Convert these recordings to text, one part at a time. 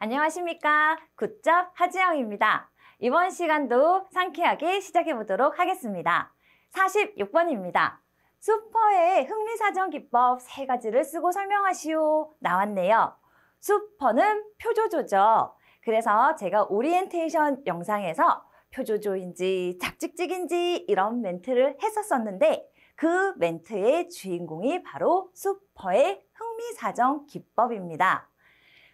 안녕하십니까. 굿잡 하지영입니다. 이번 시간도 상쾌하게 시작해 보도록 하겠습니다. 46번입니다. 슈퍼의 흥미사정 기법 3가지를 쓰고 설명하시오 나왔네요. 슈퍼는 표조조죠. 그래서 제가 오리엔테이션 영상에서 표조조인지 작직직인지 이런 멘트를 했었었는데 그 멘트의 주인공이 바로 슈퍼의 흥미사정 기법입니다.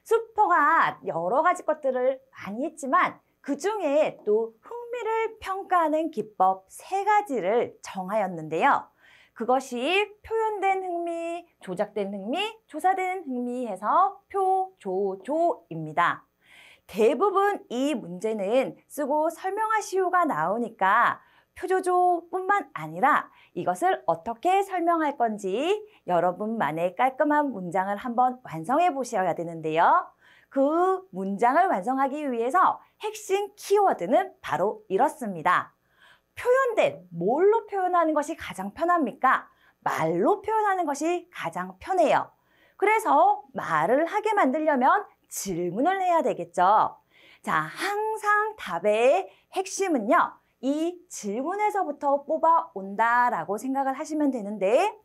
슈퍼가 여러 가지 것들을 많이 했지만 그중에 또 흥미를 평가하는 기법 3가지를 정하였는데요. 그것이 표현된 흥미, 조작된 흥미, 조사된 흥미 해서 표조조입니다. 대부분 이 문제는 쓰고 설명하시오가 나오니까 표조조뿐만 아니라 이것을 어떻게 설명할 건지 여러분만의 깔끔한 문장을 한번 완성해 보셔야 되는데요. 그 문장을 완성하기 위해서 핵심 키워드는 바로 이렇습니다. 표현된, 뭘로 표현하는 것이 가장 편합니까? 말로 표현하는 것이 가장 편해요. 그래서 말을 하게 만들려면 질문을 해야 되겠죠. 자, 항상 답의 핵심은요. 이 질문에서부터 뽑아온다라고 생각을 하시면 되는데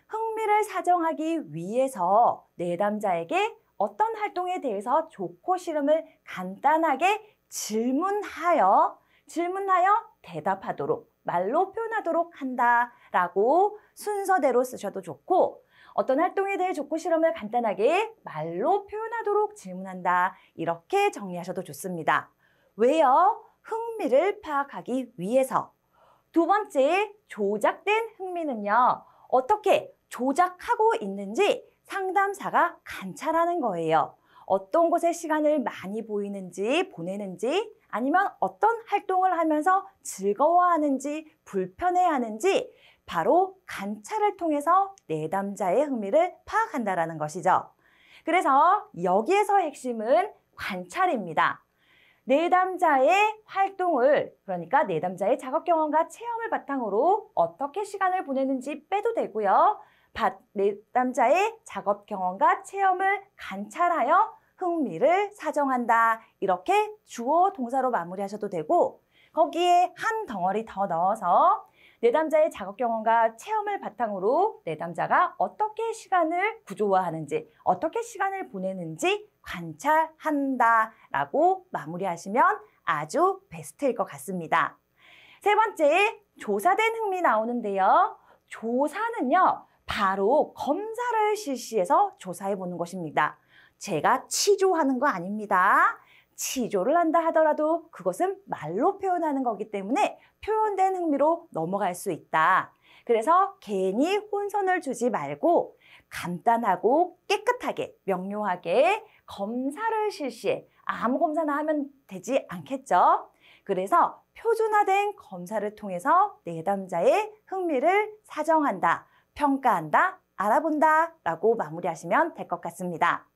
흥미를 사정하기 위해서 내담자에게 어떤 활동에 대해서 좋고 싫음을 간단하게 질문하여 대답하도록 말로 표현하도록 한다라고 순서대로 쓰셔도 좋고 어떤 활동에 대해 좋고 싫음을 간단하게 말로 표현하도록 질문한다 이렇게 정리하셔도 좋습니다. 왜요? 흥미를 파악하기 위해서. 2번째, 조작된 흥미는요. 어떻게 조작하고 있는지 상담사가 관찰하는 거예요. 어떤 곳에 시간을 많이 보내는지 아니면 어떤 활동을 하면서 즐거워하는지 불편해하는지 바로 관찰을 통해서 내담자의 흥미를 파악한다는 것이죠. 그래서 여기에서 핵심은 관찰입니다. 내담자의 활동을, 그러니까 내담자의 작업 경험과 체험을 바탕으로 어떻게 시간을 보내는지 빼도 되고요. 내담자의 작업 경험과 체험을 관찰하여 흥미를 사정한다. 이렇게 주어 동사로 마무리하셔도 되고 거기에 한 덩어리 더 넣어서 내담자의 작업 경험과 체험을 바탕으로 내담자가 어떻게 시간을 구조화하는지, 어떻게 시간을 보내는지 관찰한다라고 마무리하시면 아주 베스트일 것 같습니다. 3번째, 조사된 흥미 나오는데요. 조사는요, 바로 검사를 실시해서 조사해 보는 것입니다. 제가 치조하는 거 아닙니다. 치조를 한다 하더라도 그것은 말로 표현하는 거기 때문에 표현된 흥미로 넘어갈 수 있다. 그래서 괜히 혼선을 주지 말고 간단하고 깨끗하게 명료하게 검사를 실시해 아무 검사나 하면 되지 않겠죠? 그래서 표준화된 검사를 통해서 내담자의 흥미를 사정한다, 평가한다, 알아본다 라고 마무리하시면 될 것 같습니다.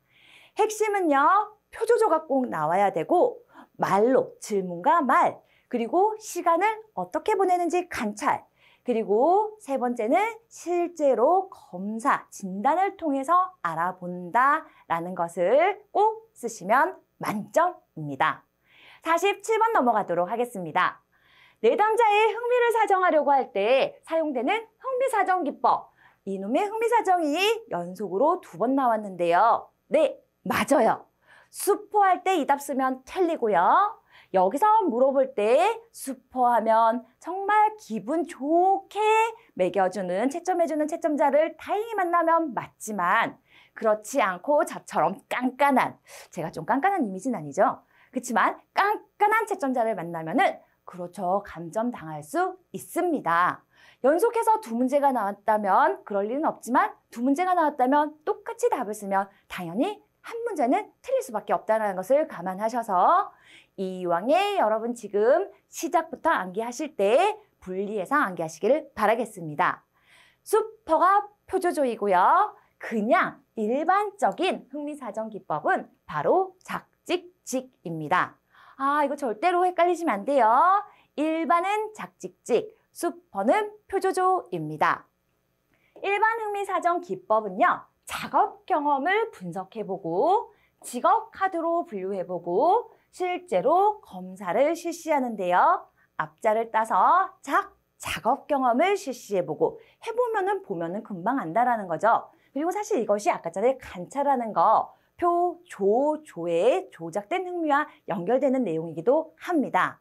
핵심은요. 표조조가 꼭 나와야 되고 말로 질문과 말 그리고 시간을 어떻게 보내는지 관찰 그리고 3번째는 실제로 검사, 진단을 통해서 알아본다라는 것을 꼭 쓰시면 만점입니다. 47번 넘어가도록 하겠습니다. 내담자의 흥미를 사정하려고 할 때 사용되는 흥미사정 기법. 이놈의 흥미사정이 연속으로 2번 나왔는데요. 네, 맞아요. 슈퍼할 때 이 답 쓰면 틀리고요. 여기서 물어볼 때 슈퍼하면 정말 기분 좋게 매겨주는, 채점해주는 채점자를 다행히 만나면 맞지만 그렇지 않고 저처럼 깐깐한, 제가 좀 깐깐한 이미지는 아니죠. 그렇지만 깐깐한 채점자를 만나면은 그렇죠. 감점당할 수 있습니다. 연속해서 2문제가 나왔다면 그럴 일은 없지만 2문제가 나왔다면 똑같이 답을 쓰면 당연히 한 문제는 틀릴 수밖에 없다는 것을 감안하셔서 이왕에 여러분 지금 시작부터 암기하실 때 분리해서 암기하시기를 바라겠습니다. 슈퍼가 표조조이고요. 그냥 일반적인 흥미사정 기법은 바로 작직직입니다. 아, 이거 절대로 헷갈리시면 안 돼요. 일반은 작직직, 슈퍼는 표조조입니다. 일반 흥미사정 기법은요. 작업 경험을 분석해보고 직업 카드로 분류해보고 실제로 검사를 실시하는데요. 앞자를 따서 작업 경험을 실시해보고 보면은 금방 안다라는 거죠. 그리고 사실 이것이 아까 전에 관찰하는 거, 표, 조에 조작된 흥미와 연결되는 내용이기도 합니다.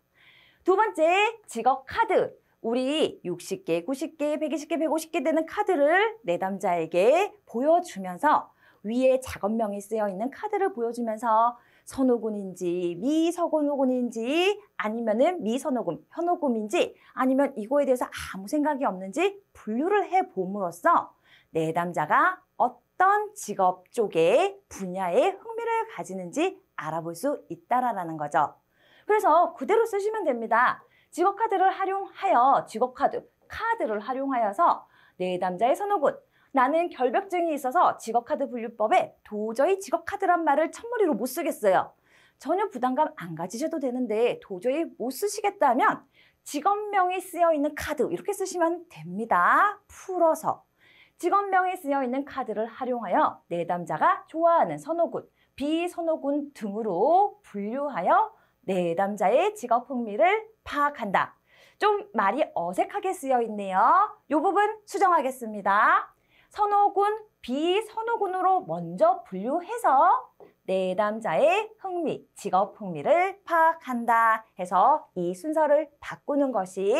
두 번째, 직업 카드. 우리 60개, 90개, 120개, 150개 되는 카드를 내담자에게 보여주면서 위에 작업명이 쓰여 있는 카드를 보여주면서 선호군인지 미선호군인지 아니면은 미선호군, 현호군인지 아니면 이거에 대해서 아무 생각이 없는지 분류를 해봄으로써 내담자가 어떤 직업 쪽에 분야에 흥미를 가지는지 알아볼 수 있다라는 거죠. 그래서 그대로 쓰시면 됩니다. 직업카드를 활용하여 카드를 활용하여서 내담자의 선호군, 나는 결벽증이 있어서 직업카드 분류법에 도저히 직업카드란 말을 첫머리로 못 쓰겠어요. 전혀 부담감 안 가지셔도 되는데 도저히 못 쓰시겠다면 직업명이 쓰여 있는 카드 이렇게 쓰시면 됩니다. 풀어서 직업명이 쓰여 있는 카드를 활용하여 내담자가 좋아하는 선호군, 비선호군 등으로 분류하여 내담자의 직업 흥미를 파악한다. 좀 말이 어색하게 쓰여 있네요. 이 부분 수정하겠습니다. 선호군, 비선호군으로 먼저 분류해서 내담자의 흥미, 직업 흥미를 파악한다 해서 이 순서를 바꾸는 것이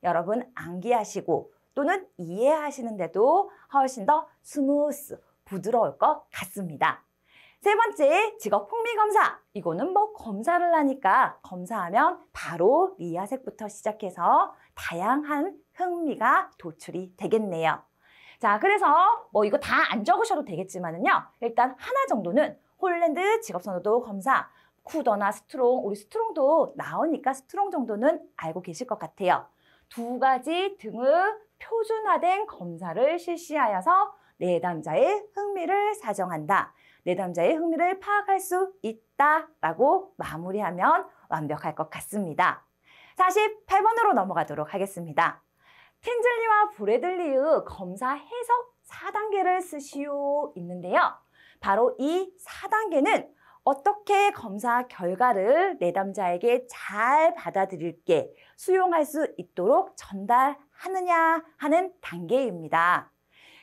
여러분 암기하시고 또는 이해하시는데도 훨씬 더 스무스, 부드러울 것 같습니다. 세 번째, 직업 흥미 검사. 이거는 뭐 검사를 하니까 검사하면 바로 리아색부터 시작해서 다양한 흥미가 도출이 되겠네요. 자, 그래서 뭐 이거 다 안 적으셔도 되겠지만은요. 일단 하나 정도는 홀랜드 직업선호도 검사, 쿠더나 스트롱, 우리 스트롱도 나오니까 스트롱 정도는 알고 계실 것 같아요. 두 가지 등의 표준화된 검사를 실시하여서 내담자의 흥미를 사정한다. 내담자의 흥미를 파악할 수 있다라고 마무리하면 완벽할 것 같습니다. 48번으로 넘어가도록 하겠습니다. 틴즐리와 브래들리의 검사 해석 4단계를 쓰시오 있는데요. 바로 이 4단계는 어떻게 검사 결과를 내담자에게 잘 받아들일게 수용할 수 있도록 전달하느냐 하는 단계입니다.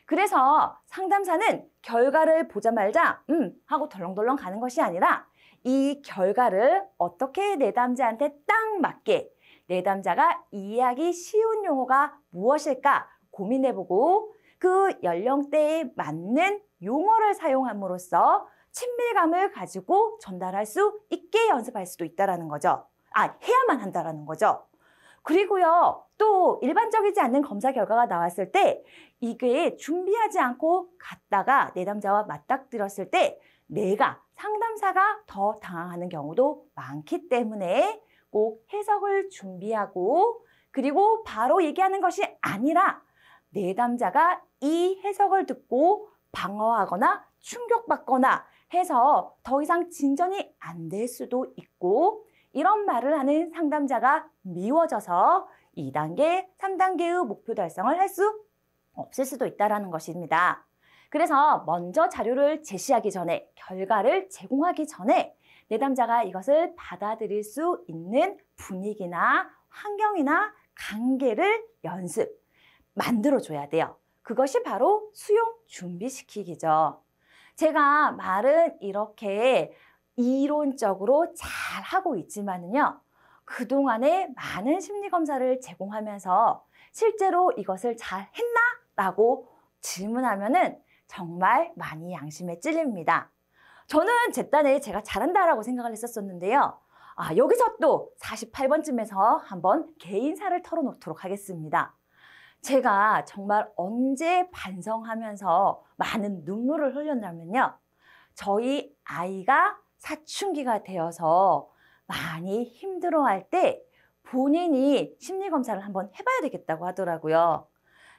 그래서 상담사는 결과를 보자마자 하고 덜렁덜렁 가는 것이 아니라 이 결과를 어떻게 내담자한테 딱 맞게 내담자가 이해하기 쉬운 용어가 무엇일까 고민해보고 그 연령대에 맞는 용어를 사용함으로써 친밀감을 가지고 전달할 수 있게 연습할 수도 있다는 거죠. 해야만 한다는 거죠. 그리고요, 또 일반적이지 않는 검사 결과가 나왔을 때 이게 준비하지 않고 갔다가 내담자와 맞닥뜨렸을 때 내가 상담사가 더 당황하는 경우도 많기 때문에 꼭 해석을 준비하고 그리고 바로 얘기하는 것이 아니라 내담자가 이 해석을 듣고 방어하거나 충격받거나 해서 더 이상 진전이 안 될 수도 있고 이런 말을 하는 상담자가 미워져서 2단계, 3단계의 목표 달성을 할 수 없을 수도 있다는 것입니다. 그래서 먼저 자료를 제시하기 전에, 결과를 제공하기 전에 내담자가 이것을 받아들일 수 있는 분위기나 환경이나 관계를 만들어줘야 돼요. 그것이 바로 수용 준비시키기죠. 제가 말은 이렇게 이론적으로 잘 하고 있지만은요. 그동안에 많은 심리검사를 제공하면서 실제로 이것을 잘 했나? 라고 질문하면은 정말 많이 양심에 찔립니다. 저는 제 딴에 제가 잘한다라고 생각을 했었는데요. 여기서 또 48번쯤에서 한번 개인사를 털어놓도록 하겠습니다. 제가 정말 언제 반성하면서 많은 눈물을 흘렸냐면요. 저희 아이가 사춘기가 되어서 많이 힘들어할 때 본인이 심리검사를 한번 해봐야 되겠다고 하더라고요.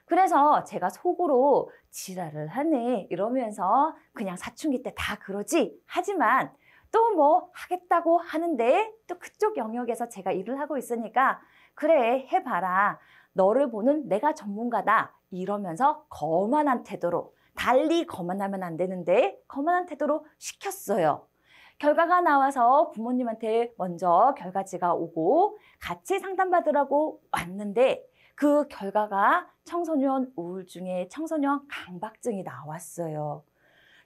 그래서 제가 속으로 지랄을 하네 이러면서 그냥 사춘기 때 다 그러지 하지만 또 뭐 하겠다고 하는데 또 그쪽 영역에서 제가 일을 하고 있으니까 그래 해봐라 너를 보는 내가 전문가다 이러면서 거만한 태도로 달리 거만하면 안 되는데 거만한 태도로 시켰어요. 결과가 나와서 부모님한테 먼저 결과지가 오고 같이 상담받으라고 왔는데 그 결과가 청소년 우울증에 청소년 강박증이 나왔어요.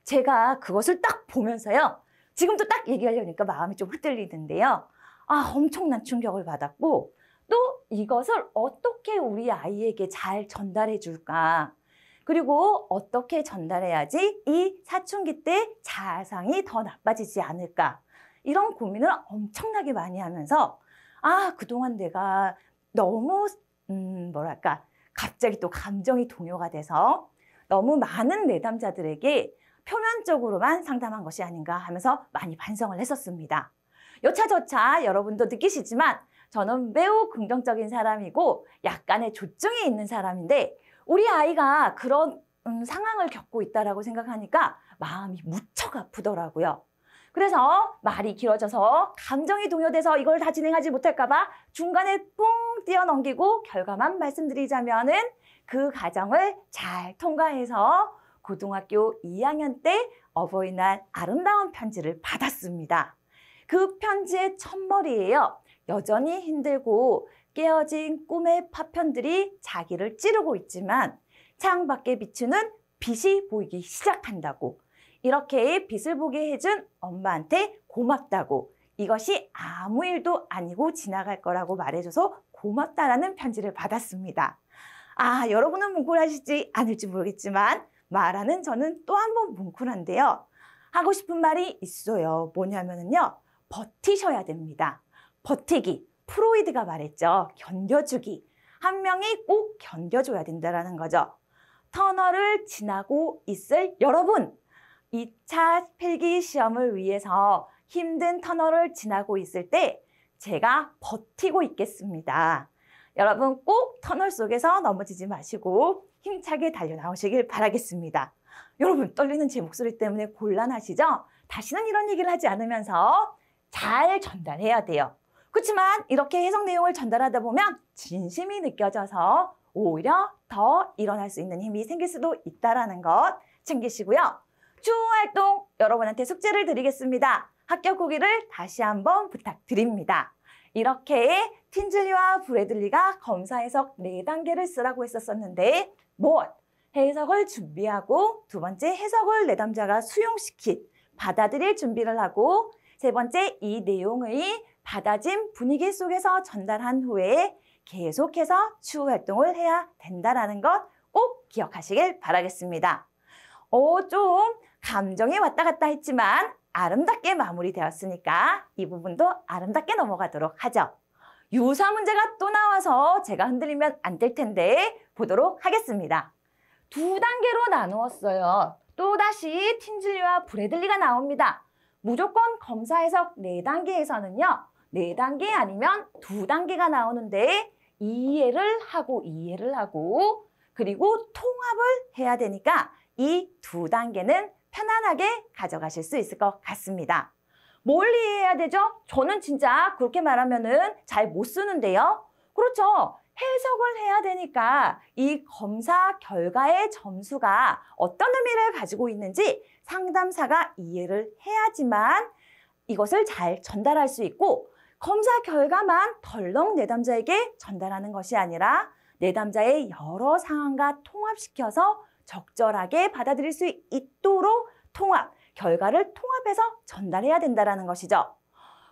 제가 그것을 딱 보면서요. 지금도 딱 얘기하려니까 마음이 좀 흔들리는데요. 엄청난 충격을 받았고 또 이것을 어떻게 우리 아이에게 잘 전달해 줄까? 그리고 어떻게 전달해야지 이 사춘기 때 자상이 더 나빠지지 않을까? 이런 고민을 엄청나게 많이 하면서 그동안 내가 너무 갑자기 또 감정이 동요가 돼서 너무 많은 내담자들에게 표면적으로만 상담한 것이 아닌가 하면서 많이 반성을 했었습니다. 여차저차 여러분도 느끼시지만 저는 매우 긍정적인 사람이고 약간의 조증이 있는 사람인데 우리 아이가 그런 상황을 겪고 있다고 생각하니까 마음이 무척 아프더라고요. 그래서 말이 길어져서 감정이 동요돼서 이걸 다 진행하지 못할까 봐 중간에 뿡 뛰어넘기고 결과만 말씀드리자면은 그 과정을 잘 통과해서 고등학교 2학년 때 어버이날 아름다운 편지를 받았습니다. 그 편지의 첫머리에요. 여전히 힘들고 깨어진 꿈의 파편들이 자기를 찌르고 있지만 창밖에 비추는 빛이 보이기 시작한다고. 이렇게 빛을 보게 해준 엄마한테 고맙다고. 이것이 아무 일도 아니고 지나갈 거라고 말해줘서 고맙다라는 편지를 받았습니다. 여러분은 뭉클하시지 않을지 모르겠지만 말하는 저는 또 한 번 뭉클한데요. 하고 싶은 말이 있어요. 뭐냐면요. 버티셔야 됩니다. 버티기. 프로이드가 말했죠. 견뎌주기. 한 명이 꼭 견뎌줘야 된다는 거죠. 터널을 지나고 있을 여러분. 2차 필기 시험을 위해서 힘든 터널을 지나고 있을 때 제가 버티고 있겠습니다. 여러분 꼭 터널 속에서 넘어지지 마시고 힘차게 달려나오시길 바라겠습니다. 여러분 떨리는 제 목소리 때문에 곤란하시죠? 다시는 이런 얘기를 하지 않으면서 잘 전달해야 돼요. 그렇지만 이렇게 해석 내용을 전달하다 보면 진심이 느껴져서 오히려 더 일어날 수 있는 힘이 생길 수도 있다는 것 챙기시고요. 추후 활동 여러분한테 숙제를 드리겠습니다. 합격 후기를 다시 한번 부탁드립니다. 이렇게 틴즐리와 브래들리가 검사 해석 4단계를 쓰라고 했었는데 해석을 준비하고 두 번째 해석을 내담자가 수용시킨 받아들일 준비를 하고 세 번째 이 내용의 받아진 분위기 속에서 전달한 후에 계속해서 추후 활동을 해야 된다는 것 꼭 기억하시길 바라겠습니다. 좀 감정이 왔다 갔다 했지만 아름답게 마무리되었으니까 이 부분도 아름답게 넘어가도록 하죠. 유사 문제가 또 나와서 제가 흔들리면 안 될 텐데 보도록 하겠습니다. 2단계로 나누었어요. 또다시 틴즐리와 브래들리가 나옵니다. 무조건 검사 해석 4단계에서는요. 4단계 아니면 2단계가 나오는데 이해를 하고 그리고 통합을 해야 되니까 이 2단계는 편안하게 가져가실 수 있을 것 같습니다. 뭘 이해해야 되죠? 저는 진짜 그렇게 말하면은 잘 못 쓰는데요. 그렇죠. 해석을 해야 되니까 이 검사 결과의 점수가 어떤 의미를 가지고 있는지 상담사가 이해를 해야지만 이것을 잘 전달할 수 있고 검사 결과만 덜렁 내담자에게 전달하는 것이 아니라 내담자의 여러 상황과 통합시켜서 적절하게 받아들일 수 있도록 결과를 통합해서 전달해야 된다는 것이죠.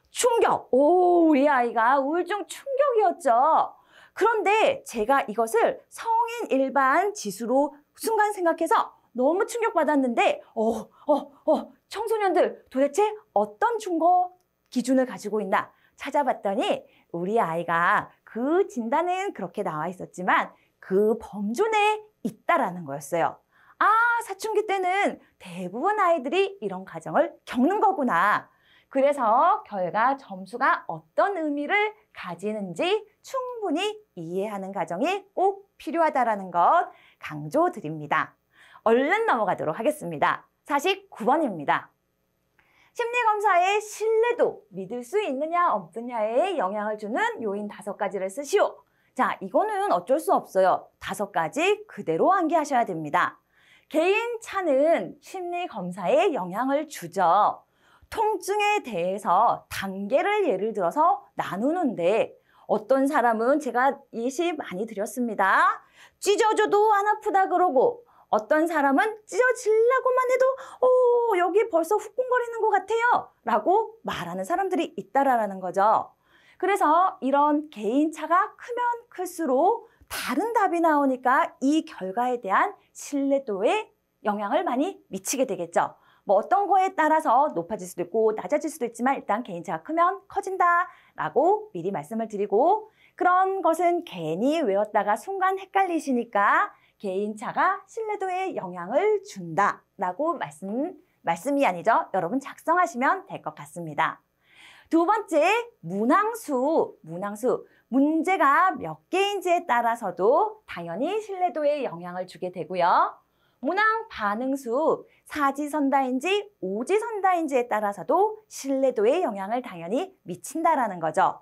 충격! 우리 아이가 우울증 충격이었죠. 그런데 제가 이것을 성인 일반 지수로 순간 생각해서 너무 충격받았는데 청소년들 도대체 어떤 중거 기준을 가지고 있나 찾아봤더니 우리 아이가 그 진단은 그렇게 나와 있었지만 그 범주 내에 있다라는 거였어요. 사춘기 때는 대부분 아이들이 이런 과정을 겪는 거구나. 그래서 결과 점수가 어떤 의미를 가지는지 충분히 이해하는 과정이 꼭 필요하다는 것 강조드립니다. 얼른 넘어가도록 하겠습니다. 49번입니다. 심리검사의 신뢰도, 믿을 수 있느냐 없느냐에 영향을 주는 요인 5가지를 쓰시오. 자, 이거는 어쩔 수 없어요. 5가지 그대로 암기하셔야 됩니다. 개인차는 심리검사에 영향을 주죠. 통증에 대해서 단계를 예를 들어서 나누는데 어떤 사람은 제가 예시 많이 드렸습니다. 찢어져도 안 아프다 그러고 어떤 사람은 찢어지려고만 해도 여기 벌써 후끈거리는 것 같아요 라고 말하는 사람들이 있다라는 거죠. 그래서 이런 개인차가 크면 클수록 다른 답이 나오니까 이 결과에 대한 신뢰도에 영향을 많이 미치게 되겠죠. 뭐 어떤 거에 따라서 높아질 수도 있고 낮아질 수도 있지만 일단 개인차가 크면 커진다라고 미리 말씀을 드리고, 그런 것은 괜히 외웠다가 순간 헷갈리시니까 개인차가 신뢰도에 영향을 준다라고 말씀이 아니죠. 여러분 작성하시면 될 것 같습니다. 두 번째, 문항수. 문제가 몇 개인지에 따라서도 당연히 신뢰도에 영향을 주게 되고요. 문항 반응수, 사지선다인지 오지선다인지에 따라서도 신뢰도에 영향을 당연히 미친다라는 거죠.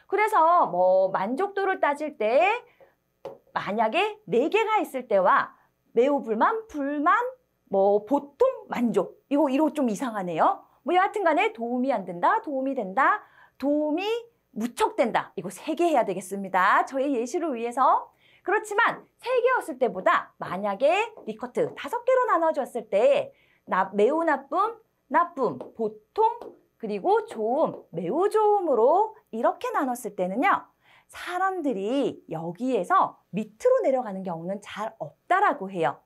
그래서 뭐 만족도를 따질 때 만약에 4개가 있을 때와 매우 불만, 뭐 보통 만족, 이거 좀 이상하네요. 뭐 여하튼 간에 도움이 안 된다, 도움이 된다, 도움이 무척 된다. 이거 3개 해야 되겠습니다. 저의 예시를 위해서. 그렇지만 3개였을 때보다 만약에 리커트 5개로 나눠줬을 때 매우 나쁨, 보통, 그리고 좋음, 매우 좋음으로 이렇게 나눴을 때는요. 사람들이 여기에서 밑으로 내려가는 경우는 잘 없다라고 해요.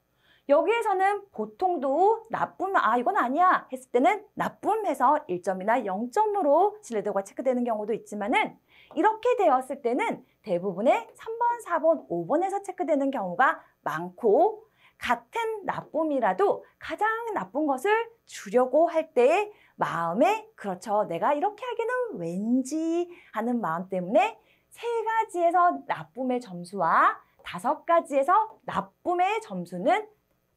여기에서는 보통도 나쁨, 이건 아니야 했을 때는 나쁨해서 1점이나 0점으로 신뢰도가 체크되는 경우도 있지만은 이렇게 되었을 때는 대부분의 3번, 4번, 5번에서 체크되는 경우가 많고, 같은 나쁨이라도 가장 나쁜 것을 주려고 할 때 마음에 그렇죠. 내가 이렇게 하기는 왠지 하는 마음 때문에 3가지에서 나쁨의 점수와 5가지에서 나쁨의 점수는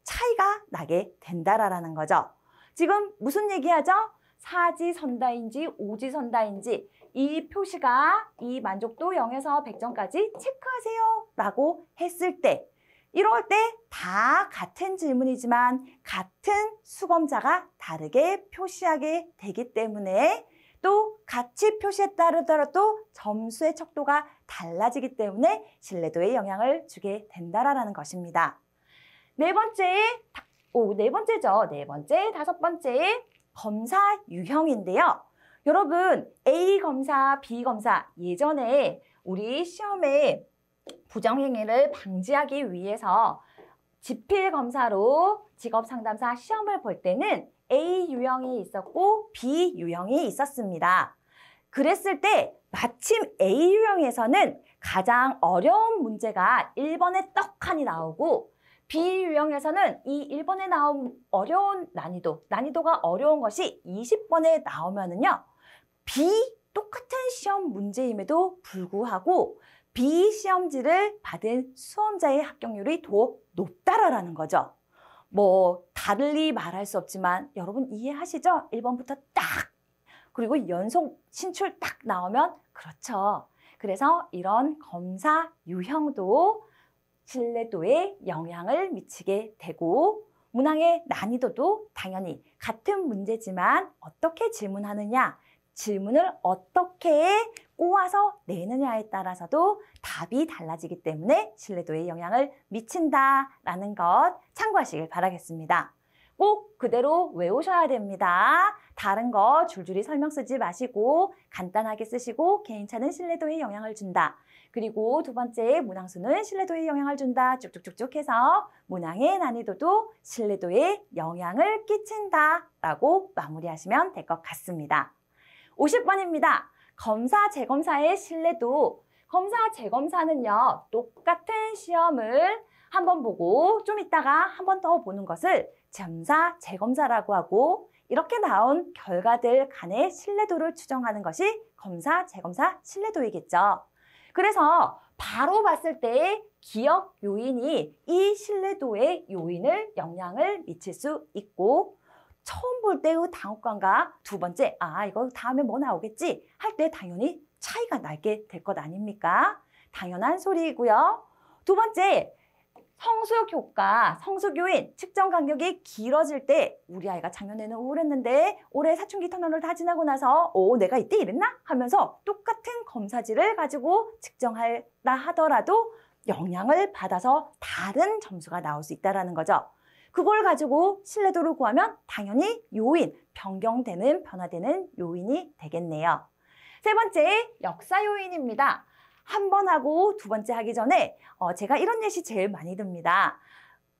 차이가 나게 된다라는 거죠. 지금 무슨 얘기하죠? 사지선다인지 오지선다인지 이 표시가 이 만족도 0에서 100점까지 체크하세요 라고 했을 때, 이럴 때 다 같은 질문이지만 같은 수검자가 다르게 표시하게 되기 때문에, 또 같이 표시에 따르더라도 점수의 척도가 달라지기 때문에 신뢰도에 영향을 주게 된다라는 것입니다. 네 번째, 5번째 검사 유형인데요. 여러분 A 검사, B 검사, 예전에 우리 시험에 부정행위를 방지하기 위해서 지필검사로 직업상담사 시험을 볼 때는 A 유형이 있었고 B 유형이 있었습니다. 그랬을 때 마침 A 유형에서는 가장 어려운 문제가 1번에 떡하니 나오고, B 유형에서는 이 1번에 나온 어려운 난이도가 어려운 것이 20번에 나오면은요, 똑같은 시험 문제임에도 불구하고 B 시험지를 받은 수험자의 합격률이 더 높다라는 거죠. 뭐 달리 말할 수 없지만 여러분 이해하시죠? 1번부터 딱, 그리고 연속 신출 딱 나오면 그렇죠. 그래서 이런 검사 유형도 신뢰도에 영향을 미치게 되고, 문항의 난이도도 당연히 같은 문제지만 어떻게 질문하느냐, 질문을 어떻게 꼬아서 내느냐에 따라서도 답이 달라지기 때문에 신뢰도에 영향을 미친다라는 것 참고하시길 바라겠습니다. 꼭 그대로 외우셔야 됩니다. 다른 거 줄줄이 설명 쓰지 마시고 간단하게 쓰시고, 개인차는 신뢰도에 영향을 준다. 그리고 두 번째, 문항수는 신뢰도에 영향을 준다. 쭉쭉쭉쭉 해서 문항의 난이도도 신뢰도에 영향을 끼친다라고 마무리하시면 될 것 같습니다. 50번입니다. 검사, 재검사의 신뢰도. 검사, 재검사는요, 똑같은 시험을 한번 보고 좀 있다가 한 번 더 보는 것을 점사, 재검사라고 하고, 이렇게 나온 결과들 간의 신뢰도를 추정하는 것이 검사, 재검사 신뢰도이겠죠. 그래서 바로 봤을 때 기억 요인이 이 신뢰도의 영향을 미칠 수 있고, 처음 볼 때의 당혹감과 두 번째, 이거 다음에 뭐 나오겠지 할 때 당연히 차이가 나게 될 것 아닙니까? 당연한 소리이고요. 두 번째, 성숙 효과, 성숙 요인, 측정 간격이 길어질 때 우리 아이가 작년에는 우울했는데 올해 사춘기 터널을 다 지나고 나서 내가 이때 이랬나? 하면서 똑같은 검사지를 가지고 측정하라 하더라도 영향을 받아서 다른 점수가 나올 수 있다는 거죠. 그걸 가지고 신뢰도를 구하면 당연히 요인, 변경되는, 변화되는 요인이 되겠네요. 세 번째, 역사 요인입니다. 한 번 하고 두 번째 하기 전에 제가 이런 예시 제일 많이 듭니다.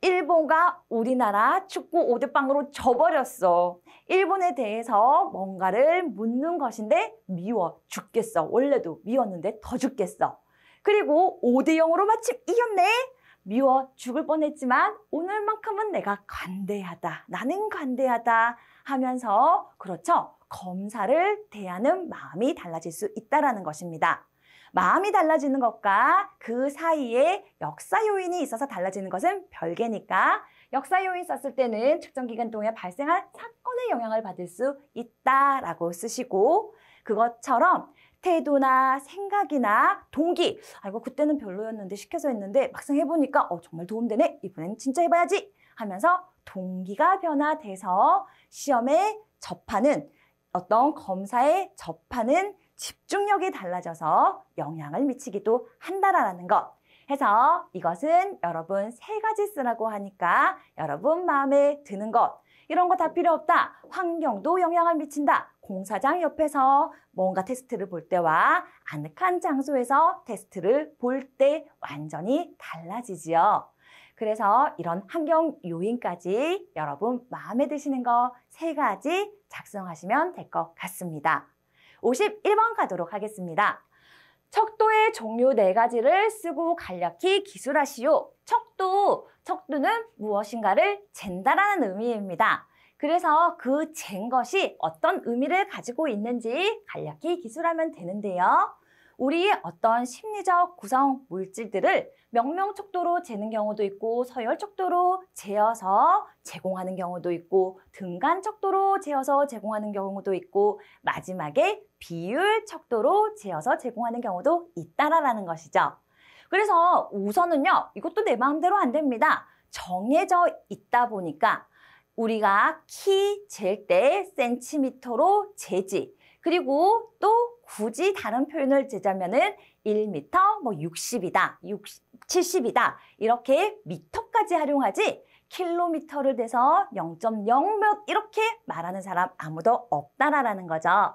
일본과 우리나라 축구 5대0으로 져버렸어. 일본에 대해서 뭔가를 묻는 것인데 미워 죽겠어. 원래도 미웠는데 더 죽겠어. 그리고 5대0으로 마침 이겼네. 미워 죽을 뻔했지만 오늘만큼은 내가 관대하다. 나는 관대하다 하면서 그렇죠. 검사를 대하는 마음이 달라질 수 있다는 것입니다. 마음이 달라지는 것과 그 사이에 역사 요인이 있어서 달라지는 것은 별개니까 역사 요인 썼을 때는 측정 기간 동안 발생한 사건의 영향을 받을 수 있다라고 쓰시고 그것처럼 태도나 생각이나 동기 이거 그때는 별로였는데 시켜서 했는데 막상 해보니까 정말 도움되네 이번엔 진짜 해봐야지 하면서 동기가 변화돼서 시험에 접하는 어떤 검사에 접하는 집중력이 달라져서 영향을 미치기도 한다라는 것. 해서 이것은 여러분 세 가지 쓰라고 하니까 여러분 마음에 드는 것. 이런 거 다 필요 없다. 환경도 영향을 미친다. 공사장 옆에서 뭔가 테스트를 볼 때와 아늑한 장소에서 테스트를 볼 때 완전히 달라지지요. 그래서 이런 환경 요인까지 여러분 마음에 드시는 거 세 가지 작성하시면 될 것 같습니다. 51번 가도록 하겠습니다. 척도의 종류 4가지를 쓰고 간략히 기술하시오. 척도는 무엇인가를 잰다라는 의미입니다. 그래서 그 잰 것이 어떤 의미를 가지고 있는지 간략히 기술하면 되는데요. 우리의 어떤 심리적 구성 물질들을 명명척도로 재는 경우도 있고 서열척도로 재어서 제공하는 경우도 있고 등간척도로 재어서 제공하는 경우도 있고 마지막에 비율척도로 재어서 제공하는 경우도 있다라는 것이죠. 그래서 우선은요, 이것도 내 마음대로 안 됩니다. 정해져 있다 보니까 우리가 키 잴 때 센티미터로 재지. 그리고 또 굳이 다른 표현을 재자면은 1m, 60이다, 70이다 이렇게 미터까지 활용하지 킬로미터를 대서 0.0 몇 이렇게 말하는 사람 아무도 없다라는 거죠.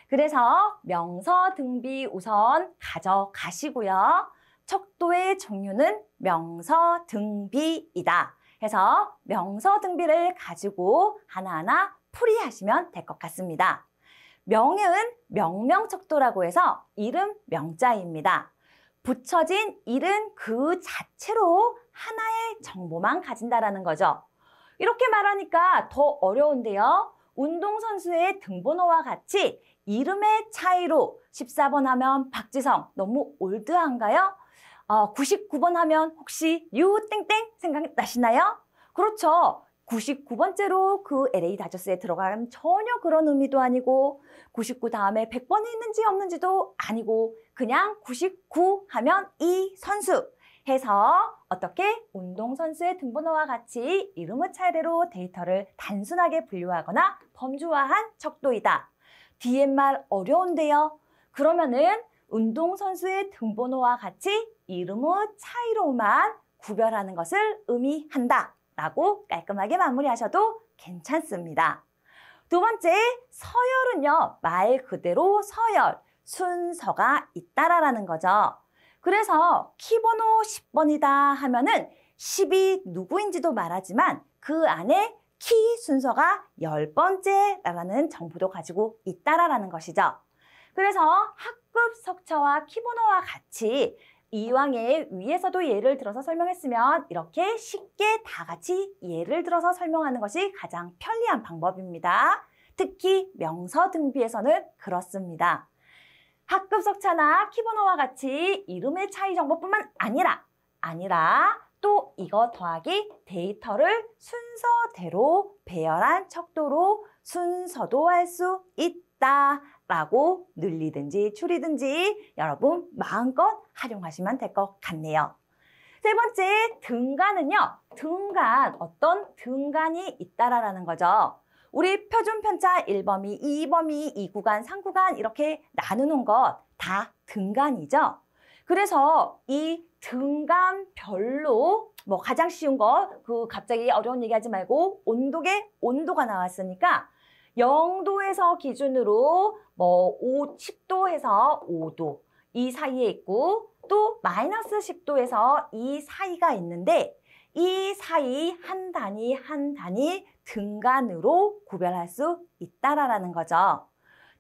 그래서 명서 등비 우선 가져가시고요. 척도의 종류는 명서 등비이다. 해서 명서 등비를 가지고 하나하나 풀이하시면 될 것 같습니다. 명은 명명척도라고 해서 이름 명자입니다. 붙여진 일은 그 자체로 하나의 정보만 가진다라는 거죠. 이렇게 말하니까 더 어려운데요. 운동선수의 등번호와 같이 이름의 차이로 14번 하면 박지성 너무 올드한가요? 99번 하면 혹시 류땡땡 생각나시나요? 그렇죠. 99번째로 그 LA 다저스에 들어가면 전혀 그런 의미도 아니고 99 다음에 100번이 있는지 없는지도 아니고 그냥 99 하면 이 선수 해서 어떻게 운동선수의 등번호와 같이 이름의 차례로 데이터를 단순하게 분류하거나 범주화한 척도이다. 뒤에 말 어려운데요. 그러면은 운동선수의 등번호와 같이 이름의 차이로만 구별하는 것을 의미한다. 라고 깔끔하게 마무리하셔도 괜찮습니다. 두 번째, 서열은요. 말 그대로 서열, 순서가 있다라는 거죠. 그래서 키번호 10번이다 하면은 10이 누구인지도 말하지만 그 안에 키 순서가 10번째라는 정보도 가지고 있다라는 것이죠. 그래서 학급 석차와 키번호와 같이 이왕에 위에서도 예를 들어서 설명했으면 이렇게 쉽게 다 같이 예를 들어서 설명하는 것이 가장 편리한 방법입니다. 특히 명서 등비에서는 그렇습니다. 학급 석차나 키번호와 같이 이름의 차이 정보뿐만 아니라 또 이거 더하기 데이터를 순서대로 배열한 척도로 순서도 할 수 있다라고 늘리든지 줄이든지 여러분 마음껏 활용하시면 될 것 같네요. 세 번째, 등간은요. 등간, 어떤 등간이 있다라는 거죠. 우리 표준편차 1범위, 2범위, 2구간, 3구간 이렇게 나누는 것 다 등간이죠. 그래서 이 등간별로 뭐 가장 쉬운 거, 갑자기 어려운 얘기하지 말고 온도계 온도가 나왔으니까 0도에서 기준으로 뭐 10도에서 5도 이 사이에 있고 또 마이너스 10도에서 이 사이가 있는데 이 사이 한 단위 한 단위 등간으로 구별할 수 있다라는 거죠.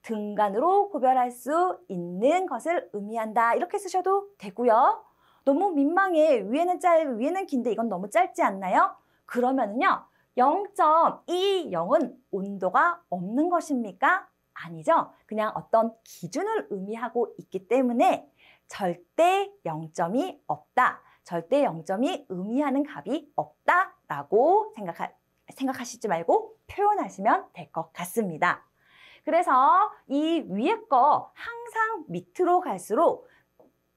등간으로 구별할 수 있는 것을 의미한다. 이렇게 쓰셔도 되고요. 너무 민망해. 위에는 짧고 위에는 긴데 이건 너무 짧지 않나요? 그러면은요. 0.20은 온도가 없는 것입니까? 아니죠. 그냥 어떤 기준을 의미하고 있기 때문에 절대 0점이 없다. 절대 0점이 의미하는 값이 없다라고 생각하시지 말고 표현하시면 될 것 같습니다. 그래서 이 위에 거 항상 밑으로 갈수록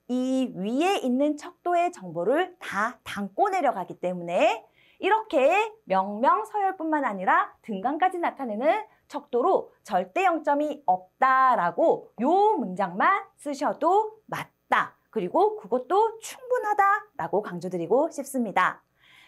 이 위에 있는 척도의 정보를 다 담고 내려가기 때문에 이렇게 명명서열뿐만 아니라 등간까지 나타내는 척도로 절대 0점이 없다라고 요 문장만 쓰셔도 맞다. 그리고 그것도 충분하다라고 강조드리고 싶습니다.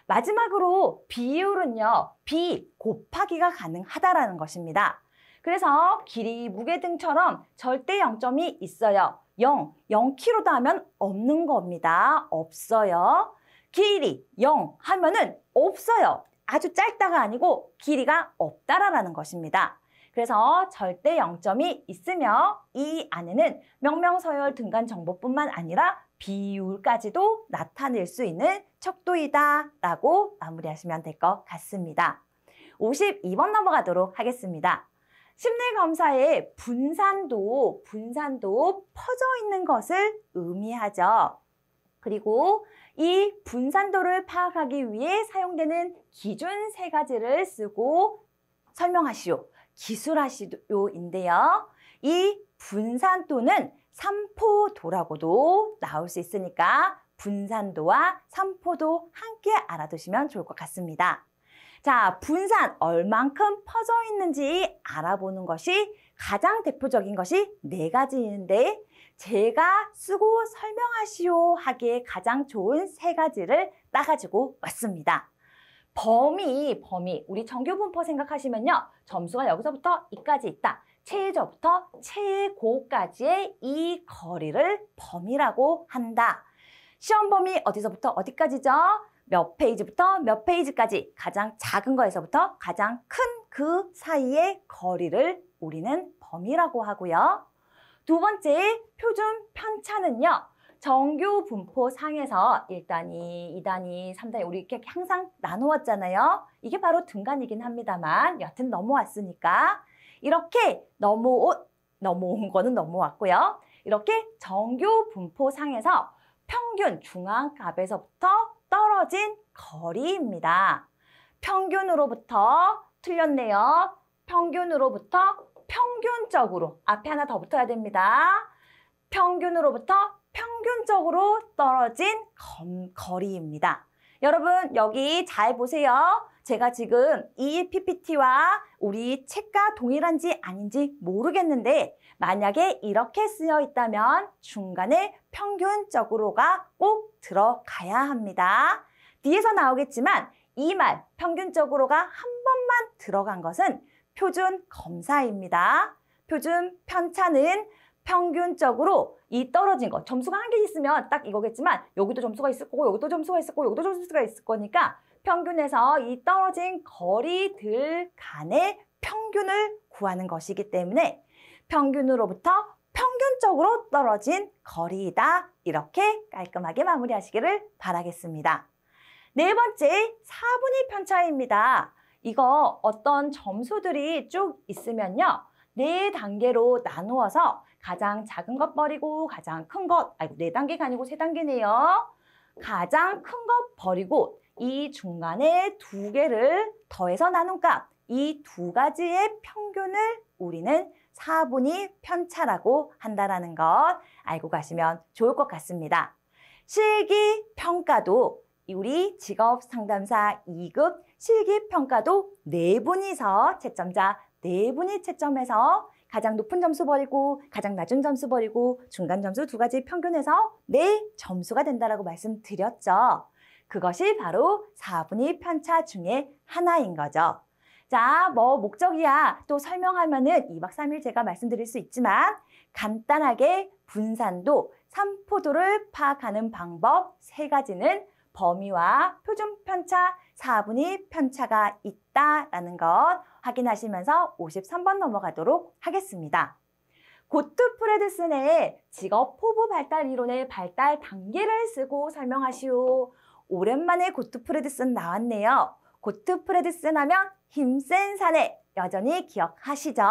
마지막으로 비율은요. 비 곱하기가 가능하다라는 것입니다. 그래서 길이, 무게 등처럼 절대 0점이 있어요. 0kg도 하면 없는 겁니다. 없어요. 길이 0 하면은 없어요. 아주 짧다가 아니고 길이가 없다라는 것입니다. 그래서 절대 0점이 있으며 이 안에는 명명서열 등간 정보뿐만 아니라 비율까지도 나타낼 수 있는 척도이다라고 마무리하시면 될 것 같습니다. 52번 넘어가도록 하겠습니다. 심리검사의 분산도 퍼져 있는 것을 의미하죠. 그리고 이 분산도를 파악하기 위해 사용되는 기준 세 가지를 쓰고 설명하시오, 기술하시오인데요. 이 분산도는 삼포도라고도 나올 수 있으니까 분산도와 삼포도 함께 알아두시면 좋을 것 같습니다. 자, 분산 얼만큼 퍼져 있는지 알아보는 것이 가장 대표적인 것이 네 가지인데 제가 쓰고 설명하시오 하기에 가장 좋은 세 가지를 따가지고 왔습니다. 범위, 우리 정규분포 생각하시면요. 점수가 여기서부터 이까지 있다. 최저부터 최고까지의 이 거리를 범위라고 한다. 시험 범위 어디서부터 어디까지죠? 몇 페이지부터 몇 페이지까지 가장 작은 거에서부터 가장 큰 그 사이의 거리를 우리는 범위라고 하고요. 두 번째, 표준 편차는요. 정규 분포상에서 1단위, 2단위, 3단위 우리 이렇게 항상 나누었잖아요. 이게 바로 등간이긴 합니다만 여튼 넘어왔으니까 이렇게 넘어온 거는 넘어왔고요. 이렇게 정규 분포상에서 평균 중앙값에서부터 떨어진 거리입니다. 평균으로부터 틀렸네요. 평균으로부터 평균적으로 앞에 하나 더 붙어야 됩니다. 평균으로부터 평균적으로 떨어진 거리입니다. 여러분 여기 잘 보세요. 제가 지금 이 PPT와 우리 책과 동일한지 아닌지 모르겠는데 만약에 이렇게 쓰여 있다면 중간에 평균적으로가 꼭 들어가야 합니다. 뒤에서 나오겠지만 이 말 평균적으로가 한 번만 들어간 것은 표준 검사입니다. 표준 편차는 평균적으로 이 떨어진 거 점수가 한 개 있으면 딱 이거겠지만 여기도 점수가 있을 거고 여기도 점수가 있을 거고 여기도 점수가 있을 거니까 평균에서 이 떨어진 거리들 간의 평균을 구하는 것이기 때문에 평균으로부터 평균적으로 떨어진 거리이다. 이렇게 깔끔하게 마무리하시기를 바라겠습니다. 네 번째, 사분위 편차입니다. 이거 어떤 점수들이 쭉 있으면요. 네 단계로 나누어서 가장 작은 것 버리고 가장 큰 것, 네 단계가 아니고 세 단계네요. 가장 큰 것 버리고 이 중간에 두 개를 더해서 나눈 값, 이 두 가지의 평균을 우리는 사분위 편차라고 한다는 것 알고 가시면 좋을 것 같습니다. 실기평가도 우리 직업상담사 2급 실기평가도 4분이서 채점자 4분이 채점해서 가장 높은 점수 버리고 가장 낮은 점수 버리고 중간 점수 2가지 평균해서 4점수가 된다라고 말씀드렸죠. 그것이 바로 4분위 편차 중에 하나인 거죠. 자, 뭐 목적이야 또 설명하면은 2박 3일 제가 말씀드릴 수 있지만 간단하게 분산도, 산포도를 파악하는 방법 3가지는 범위와 표준 편차, 4분위 편차가 있다라는 것 확인하시면서 53번 넘어가도록 하겠습니다. 고트 프레드슨의 직업 포부 발달 이론의 발달 단계를 쓰고 설명하시오. 오랜만에 고트 프레드슨 나왔네요. 고트 프레드슨 하면 힘센 사내 여전히 기억하시죠?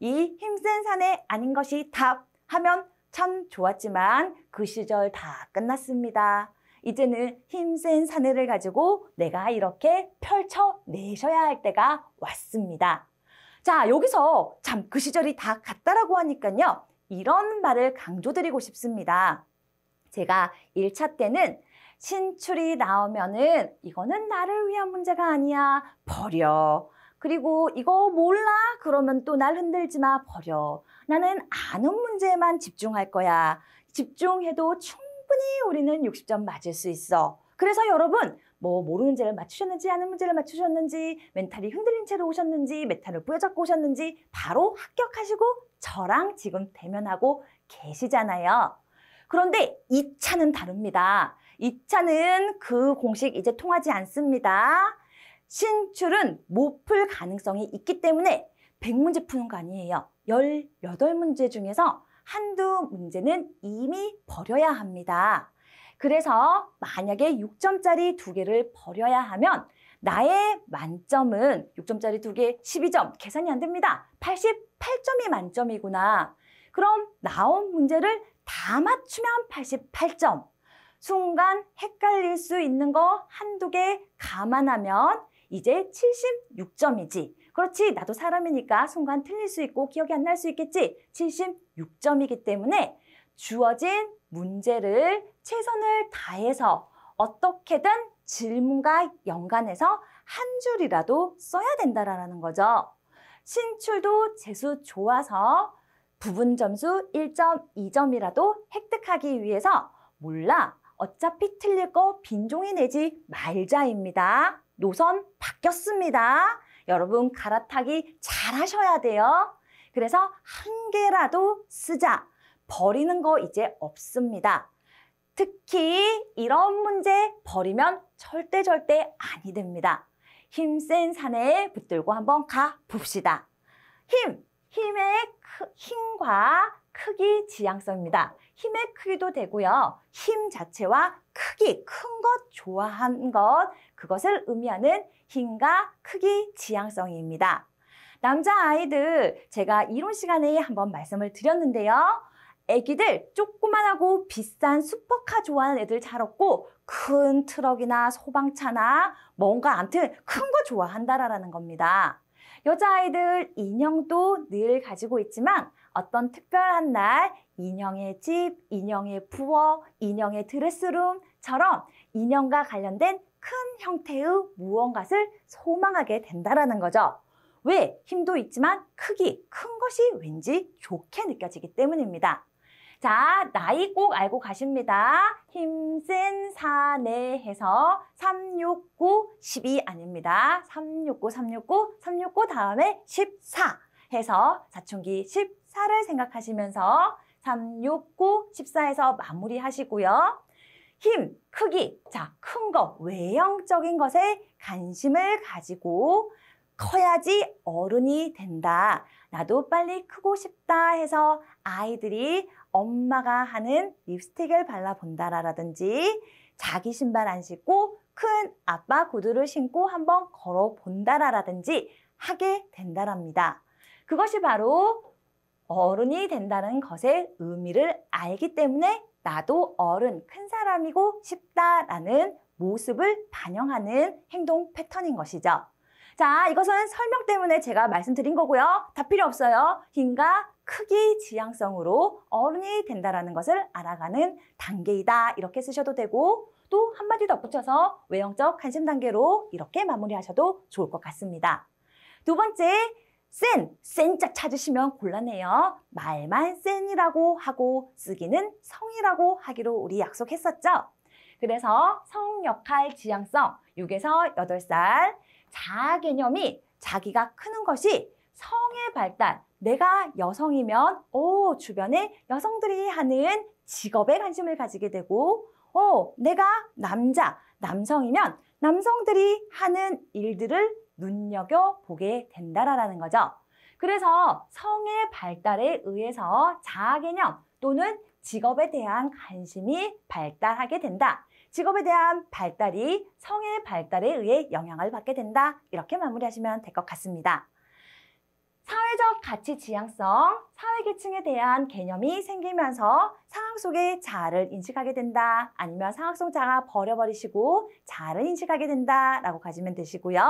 이 힘센 사내 아닌 것이 답 하면 참 좋았지만 그 시절 다 끝났습니다. 이제는 힘센 사내를 가지고 내가 이렇게 펼쳐내셔야 할 때가 왔습니다. 자, 여기서 참 그 시절이 다 갔다라고 하니까요. 이런 말을 강조드리고 싶습니다. 제가 1차 때는 신출이 나오면은 이거는 나를 위한 문제가 아니야. 버려. 그리고 이거 몰라? 그러면 또 날 흔들지 마. 버려. 나는 아는 문제에만 집중할 거야. 집중해도 충분히 우리는 60점 맞을 수 있어. 그래서 여러분 뭐 모르는 문제를 맞추셨는지 아는 문제를 맞추셨는지 멘탈이 흔들린 채로 오셨는지 메탈을 부여잡고 오셨는지 바로 합격하시고 저랑 지금 대면하고 계시잖아요. 그런데 2차는 다릅니다. 2차는 그 공식 이제 통하지 않습니다. 신출은 못 풀 가능성이 있기 때문에 100문제 푸는 거 아니에요. 18문제 중에서 한두 문제는 이미 버려야 합니다. 그래서 만약에 6점짜리 2개를 버려야 하면 나의 만점은 6점짜리 2개 12점 계산이 안 됩니다. 88점이 만점이구나. 그럼 나온 문제를 다 맞추면 88점. 순간 헷갈릴 수 있는 거 한두 개 감안하면 이제 76점이지. 그렇지, 나도 사람이니까 순간 틀릴 수 있고 기억이 안 날 수 있겠지. 76점이기 때문에 주어진 문제를 최선을 다해서 어떻게든 질문과 연관해서 한 줄이라도 써야 된다라는 거죠. 신출도 재수 좋아서 부분 점수 1점, 2점이라도 획득하기 위해서 몰라, 어차피 틀릴 거 빈종이 내지 말자입니다. 노선 바뀌었습니다. 여러분 갈아타기 잘 하셔야 돼요. 그래서 한 개라도 쓰자. 버리는 거 이제 없습니다. 특히 이런 문제 버리면 절대 아니 됩니다. 힘센 사내에 붙들고 한번 가봅시다. 힘과 크기 지향성입니다. 힘의 크기도 되고요. 힘 자체와 크기, 큰 것, 좋아하는 것, 그것을 의미하는 힘과 크기 지향성입니다. 남자아이들, 제가 이론 시간에 한번 말씀을 드렸는데요. 애기들 조그만하고 비싼 슈퍼카 좋아하는 애들 잘 없고 큰 트럭이나 소방차나 뭔가 아무튼 큰 거 좋아한다라는 겁니다. 여자아이들 인형도 늘 가지고 있지만 어떤 특별한 날 인형의 집, 인형의 부엌, 인형의 드레스룸처럼 인형과 관련된 큰 형태의 무언가를 소망하게 된다라는 거죠. 왜? 힘도 있지만 크기, 큰 것이 왠지 좋게 느껴지기 때문입니다. 자, 나이 꼭 알고 가십니다. 힘센 사내 해서 369, 12 아닙니다. 369, 369, 369 다음에 14 해서 사춘기 14를 생각하시면서 369, 14에서 마무리하시고요. 힘, 크기, 자, 큰 거, 외형적인 것에 관심을 가지고 커야지 어른이 된다. 나도 빨리 크고 싶다 해서 아이들이 엄마가 하는 립스틱을 발라본다라든지 자기 신발 안 신고 큰 아빠 구두를 신고 한번 걸어본다라든지 하게 된다랍니다. 그것이 바로 어른이 된다는 것의 의미를 알기 때문에 나도 어른, 큰 사람이고 싶다라는 모습을 반영하는 행동 패턴인 것이죠. 자, 이것은 설명 때문에 제가 말씀드린 거고요. 다 필요 없어요. 힘과 크기 지향성으로 어른이 된다라는 것을 알아가는 단계이다. 이렇게 쓰셔도 되고 또 한마디 덧붙여서 외형적 관심 단계로 이렇게 마무리하셔도 좋을 것 같습니다. 두 번째, 센자 찾으시면 곤란해요. 말만 센이라고 하고 쓰기는 성이라고 하기로 우리 약속했었죠. 그래서 성, 역할, 지향성 6에서 8살 자아 개념이 자기가 크는 것이 성의 발달, 내가 여성이면 주변에 여성들이 하는 직업에 관심을 가지게 되고 내가 남성이면 남성들이 하는 일들을 눈여겨보게 된다라는 거죠. 그래서 성의 발달에 의해서 자아 개념 또는 직업에 대한 관심이 발달하게 된다. 직업에 대한 발달이 성의 발달에 의해 영향을 받게 된다. 이렇게 마무리하시면 될 것 같습니다. 사회적 가치 지향성, 사회계층에 대한 개념이 생기면서 상황 속의 자아를 인식하게 된다. 아니면 상황 속 자아 버려버리시고 자아를 인식하게 된다라고 가지면 되시고요.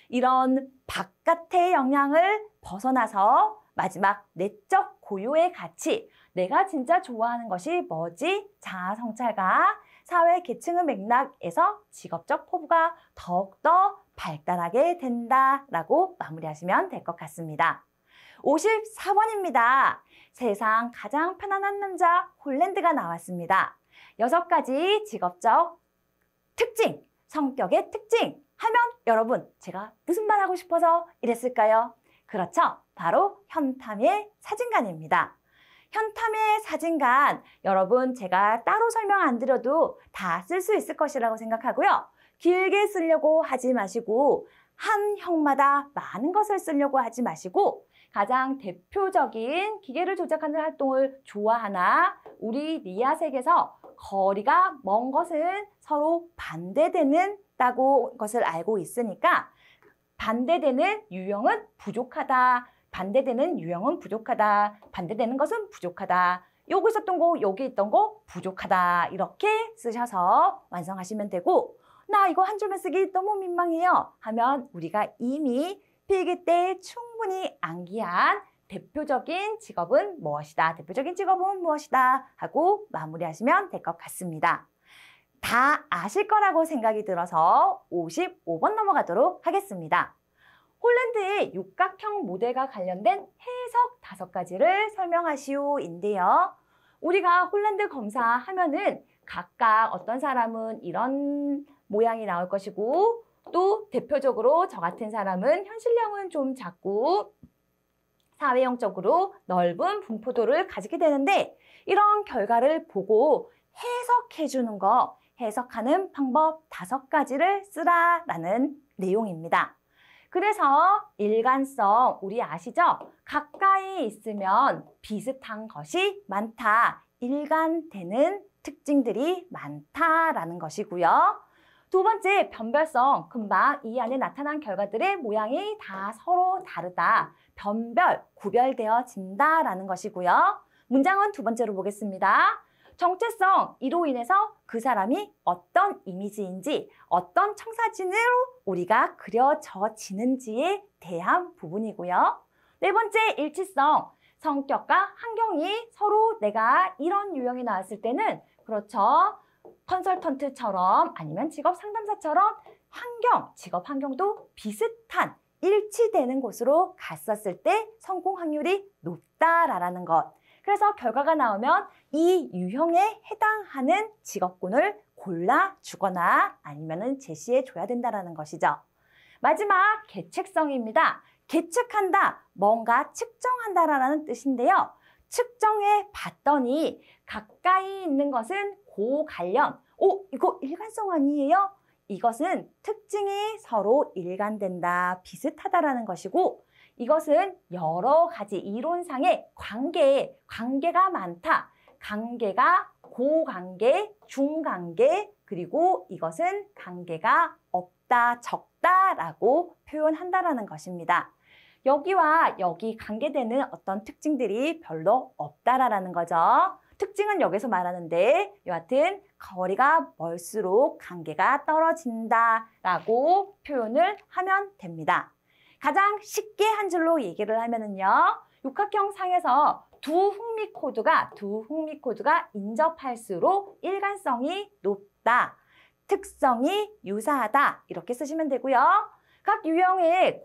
이런 바깥의 영향을 벗어나서 마지막 내적 고유의 가치, 내가 진짜 좋아하는 것이 뭐지? 자아 성찰과 사회 계층의 맥락에서 직업적 포부가 더욱더 발달하게 된다라고 마무리하시면 될 것 같습니다. 54번입니다. 세상 가장 편안한 남자 홀랜드가 나왔습니다. 6가지 직업적 특징, 성격의 특징 하면 여러분 제가 무슨 말 하고 싶어서 이랬을까요? 그렇죠. 바로 현탐의 사진관입니다. 현탐의 사진관, 여러분 제가 따로 설명 안 드려도 다 쓸 수 있을 것이라고 생각하고요. 길게 쓰려고 하지 마시고 한 형마다 많은 것을 쓰려고 하지 마시고 가장 대표적인 기계를 조작하는 활동을 좋아하나 우리 리아색에서 거리가 먼 것은 서로 반대되는 것을 알고 있으니까 반대되는 유형은 부족하다. 반대되는 유형은 부족하다. 반대되는 것은 부족하다. 여기 있었던 거, 여기 있던 거 부족하다. 이렇게 쓰셔서 완성하시면 되고 나 이거 한 줄만 쓰기 너무 민망해요 하면 우리가 이미 필기 때 충분히 암기한 대표적인 직업은 무엇이다. 대표적인 직업은 무엇이다 하고 마무리하시면 될 것 같습니다. 다 아실 거라고 생각이 들어서 55번 넘어가도록 하겠습니다. 홀랜드의 육각형 모델과 관련된 해석 5가지를 설명하시오인데요. 우리가 홀랜드 검사하면은 각각 어떤 사람은 이런 모양이 나올 것이고 또 대표적으로 저 같은 사람은 현실형은 좀 작고 사회형적으로 넓은 분포도를 가지게 되는데 이런 결과를 보고 해석해 주는 거, 해석하는 방법 5가지를 쓰라라는 내용입니다. 그래서 일관성, 우리 아시죠? 가까이 있으면 비슷한 것이 많다. 일관되는 특징들이 많다라는 것이고요. 두 번째, 변별성. 금방 이 안에 나타난 결과들의 모양이 다 서로 다르다. 변별, 구별되어진다라는 것이고요. 문장은 두 번째로 보겠습니다. 정체성, 이로 인해서 그 사람이 어떤 이미지인지, 어떤 청사진으로 우리가 그려져지는지에 대한 부분이고요. 네 번째, 일치성. 성격과 환경이 서로 내가 이런 유형이 나왔을 때는 그렇죠. 컨설턴트처럼 아니면 직업 상담사처럼 환경, 직업 환경도 비슷한 일치되는 곳으로 갔었을 때 성공 확률이 높다라는 것. 그래서 결과가 나오면 이 유형에 해당하는 직업군을 골라주거나 아니면은 제시해 줘야 된다는 것이죠. 마지막, 계책성입니다. 계측한다, 뭔가 측정한다라는 뜻인데요. 측정해 봤더니 가까이 있는 것은 고관련. 이거 일관성 아니에요? 이것은 특징이 서로 일관된다, 비슷하다라는 것이고 이것은 여러 가지 이론상의 관계가 많다. 관계가 고관계, 중관계, 그리고 이것은 관계가 없다, 적다라고 표현한다라는 것입니다. 여기와 여기 관계되는 어떤 특징들이 별로 없다라는 거죠. 특징은 여기서 말하는데 여하튼 거리가 멀수록 관계가 떨어진다라고 표현을 하면 됩니다. 가장 쉽게 한 줄로 얘기를 하면은요. 육각형 상에서 두 흥미 코드가 인접할수록 일관성이 높다. 특성이 유사하다. 이렇게 쓰시면 되고요. 각 유형의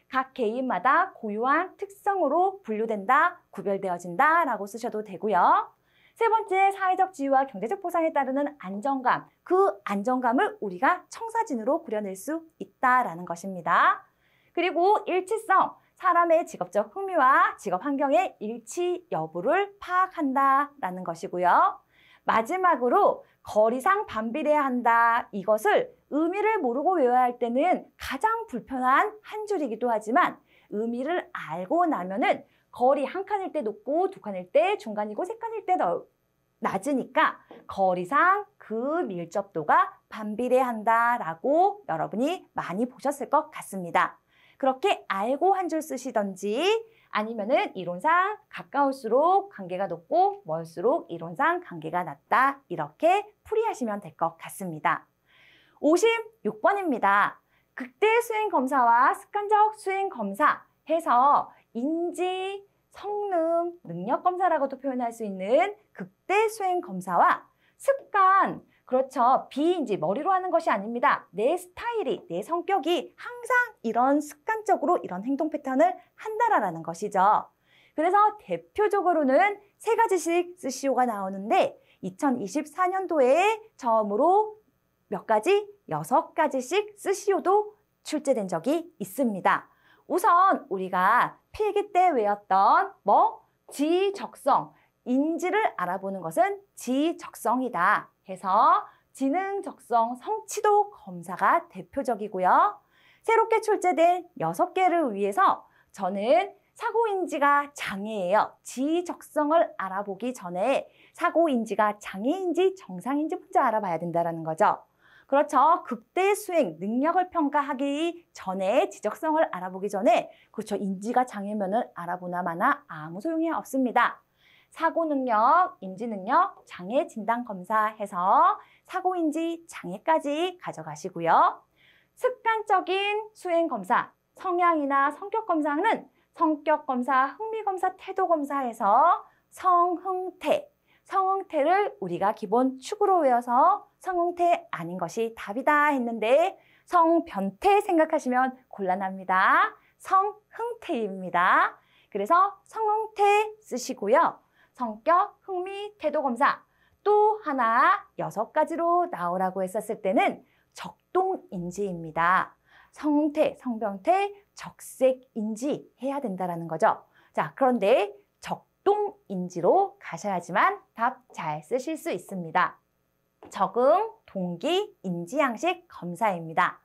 각 개인마다 고유한 특성으로 분류된다, 구별되어진다 라고 쓰셔도 되고요. 세 번째, 사회적 지위와 경제적 보상에 따르는 안정감. 그 안정감을 우리가 청사진으로 그려낼 수 있다라는 것입니다. 그리고 일치성, 사람의 직업적 흥미와 직업 환경의 일치 여부를 파악한다라는 것이고요. 마지막으로 거리상 반비례한다. 이것을 의미를 모르고 외워야 할 때는 가장 불편한 한 줄이기도 하지만 의미를 알고 나면은 거리 한 칸일 때 높고 두 칸일 때 중간이고 세 칸일 때 낮으니까 거리상 그 밀접도가 반비례한다라고 여러분이 많이 보셨을 것 같습니다. 그렇게 알고 한 줄 쓰시던지 아니면은 이론상 가까울수록 관계가 높고 멀수록 이론상 관계가 낮다. 이렇게 풀이하시면 될 것 같습니다. 56번입니다. 극대 수행 검사와 습관적 수행 검사 해서 인지, 성능, 능력 검사라고도 표현할 수 있는 극대 수행 검사와 습관, 그렇죠. 비인지, 머리로 하는 것이 아닙니다. 내 스타일이, 내 성격이 항상 이런 습관적으로 이런 행동 패턴을 한다라는 것이죠. 그래서 대표적으로는 세 가지씩 쓰시오가 나오는데 2024년도에 처음으로 몇 가지, 6가지씩 쓰시오도 출제된 적이 있습니다. 우선 우리가 필기 때 외웠던 지적성, 인지를 알아보는 것은 지적성이다 해서 지능적성 성취도 검사가 대표적이고요. 새롭게 출제된 6개를 위해서 저는 사고인지가 장애예요. 지적성을 알아보기 전에 사고인지가 장애인지 정상인지 먼저 알아봐야 된다는 거죠. 그렇죠. 극대 수행 능력을 평가하기 전에 지적성을 알아보기 전에 그렇죠. 인지가 장애면은 알아보나 마나 아무 소용이 없습니다. 사고 능력, 인지 능력, 장애 진단 검사해서 사고인지 장애까지 가져가시고요. 습관적인 수행 검사, 성향이나 성격 검사는 성격 검사, 흥미 검사, 태도 검사해서 성흥태를 우리가 기본 축으로 외워서 성흥태 아닌 것이 답이다 했는데 성변태 생각하시면 곤란합니다. 성흥태입니다. 그래서 성흥태 쓰시고요. 성격, 흥미, 태도 검사 또 하나 6가지로 나오라고 했었을 때는 적동인지입니다. 성흥태, 성변태, 적색인지 해야 된다는 거죠. 자, 그런데 적동인지로 가셔야지만 답 잘 쓰실 수 있습니다. 적응, 동기, 인지양식 검사입니다.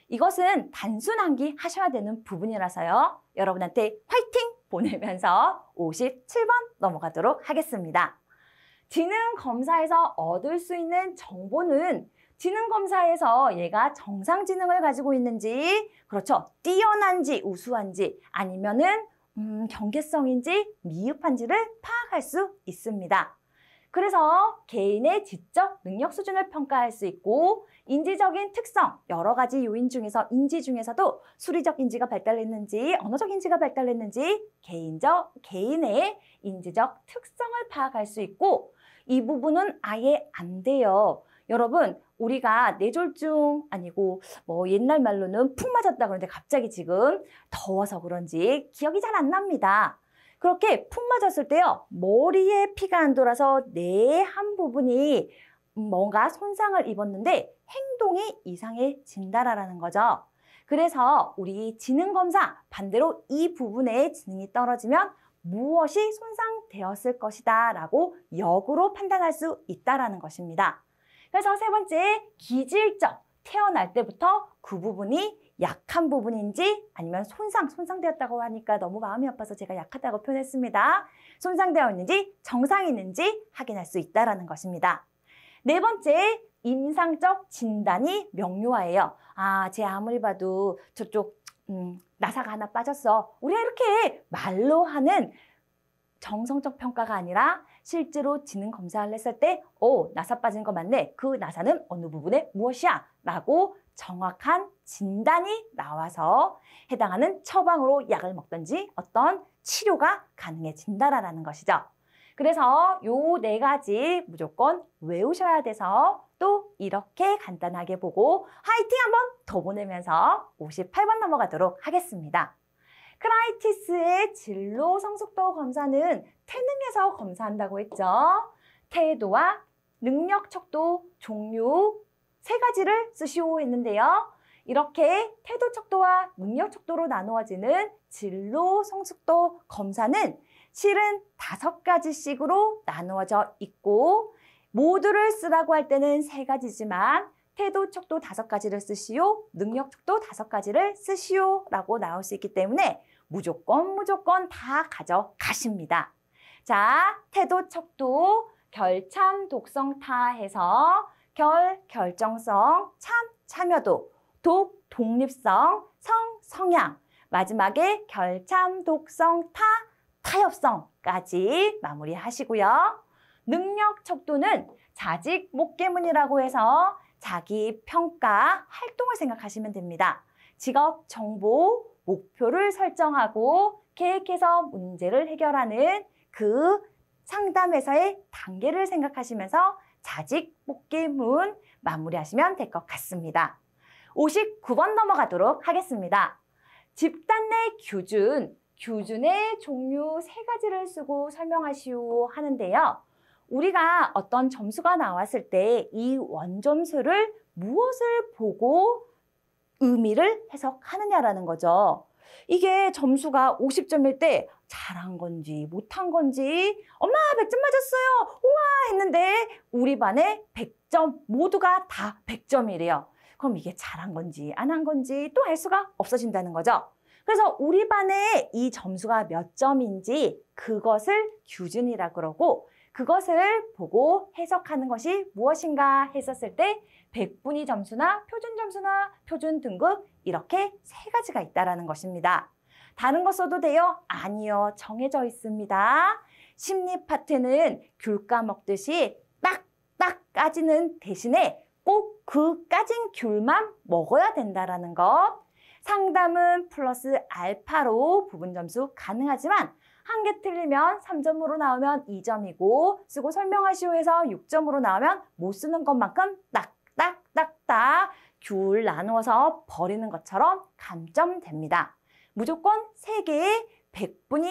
이것은 단순 암기 하셔야 되는 부분이라서요. 여러분한테 화이팅! 보내면서 57번 넘어가도록 하겠습니다. 지능검사에서 얻을 수 있는 정보는 지능검사에서 얘가 정상지능을 가지고 있는지, 그렇죠. 뛰어난지, 우수한지, 아니면은 경계성인지, 미흡한지를 파악할 수 있습니다. 그래서 개인의 지적 능력 수준을 평가할 수 있고 인지적인 특성, 여러 가지 요인 중에서 인지 중에서도 수리적 인지가 발달했는지 언어적 인지가 발달했는지 개인의 인지적 특성을 파악할 수 있고 이 부분은 아예 안 돼요. 여러분 우리가 뇌졸중 아니고 옛날 말로는 푹 맞았다 그러는데 갑자기 지금 더워서 그런지 기억이 잘 안 납니다. 그렇게 푹 맞았을 때요. 머리에 피가 안 돌아서 뇌의 한 부분이 뭔가 손상을 입었는데 행동이 이상해진다라는 거죠. 그래서 우리 지능검사 반대로 이 부분에 지능이 떨어지면 무엇이 손상되었을 것이다 라고 역으로 판단할 수 있다라는 것입니다. 그래서 세 번째, 기질적. 태어날 때부터 그 부분이 약한 부분인지 아니면 손상되었다고 하니까 너무 마음이 아파서 제가 약하다고 표현했습니다. 손상되어 있는지 정상이 있는지 확인할 수 있다는 것입니다. 네 번째, 임상적 진단이 명료하예요. 쟤 아무리 봐도 저쪽 나사가 하나 빠졌어. 우리가 이렇게 말로 하는 정성적 평가가 아니라 실제로 지능 검사를 했을 때 나사 빠진 거 맞네. 그 나사는 어느 부분에 무엇이야? 라고 정확한 진단이 나와서 해당하는 처방으로 약을 먹든지 어떤 치료가 가능해진다라는 것이죠. 그래서 요 4가지 무조건 외우셔야 돼서 또 이렇게 간단하게 보고 화이팅 한번 더 보내면서 58번 넘어가도록 하겠습니다. 크라이티스의 진로 성숙도 검사는 태능에서 검사한다고 했죠. 태도와 능력, 척도, 종류 3가지를 쓰시오 했는데요. 이렇게 태도, 척도와 능력, 척도로 나누어지는 진로 성숙도 검사는 실은 5가지씩으로 나누어져 있고 모두를 쓰라고 할 때는 3가지지만 태도, 척도 5가지를 쓰시오, 능력, 척도 5가지를 쓰시오 라고 나올 수 있기 때문에 무조건 다 가져가십니다. 자, 태도, 척도, 결참, 독성, 타해서 결정성, 참여도, 독립성, 성향, 마지막에 결참, 독성, 타협성까지 마무리하시고요. 능력 척도는 자직 목계문이라고 해서 자기 평가, 활동을 생각하시면 됩니다. 직업 정보, 목표를 설정하고 계획해서 문제를 해결하는 그 상담에서의 단계를 생각하시면서 자직 목계문 마무리하시면 될 것 같습니다. 59번 넘어가도록 하겠습니다. 집단 내 규준의 종류 3가지를 쓰고 설명하시오 하는데요. 우리가 어떤 점수가 나왔을 때 이 원점수를 무엇을 보고 의미를 해석하느냐라는 거죠. 이게 점수가 50점일 때 잘한 건지 못한 건지 엄마 100점 맞았어요. 우와 했는데 우리 반에 100점 모두가 다 100점이래요. 그럼 이게 잘한 건지 안 한 건지 또 알 수가 없어진다는 거죠. 그래서 우리 반에 이 점수가 몇 점인지 그것을 규준이라 그러고 그것을 보고 해석하는 것이 무엇인가 했었을 때 100분위 점수나 표준 등급 이렇게 3가지가 있다는 것입니다. 다른 거 써도 돼요? 아니요. 정해져 있습니다. 심리 파트는 귤 까먹듯이 딱딱 까지는 대신에 꼭 그 까진 귤만 먹어야 된다는 것. 상담은 플러스 알파로 부분 점수 가능하지만 한 개 틀리면 3점으로 나오면 2점이고 쓰고 설명하시오 해서 6점으로 나오면 못 쓰는 것만큼 딱딱딱딱 귤 나누어서 버리는 것처럼 감점됩니다. 무조건 3개의 100분위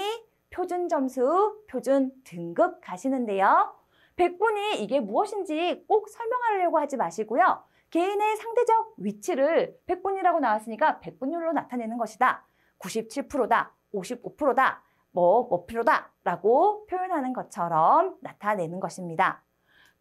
표준 점수, 표준 등급 가시는데요. 100분위 이게 무엇인지 꼭 설명하려고 하지 마시고요. 개인의 상대적 위치를 100분위라고 나왔으니까 100분율로 나타내는 것이다. 97%다, 55%다, 몇 프로다 라고 표현하는 것처럼 나타내는 것입니다.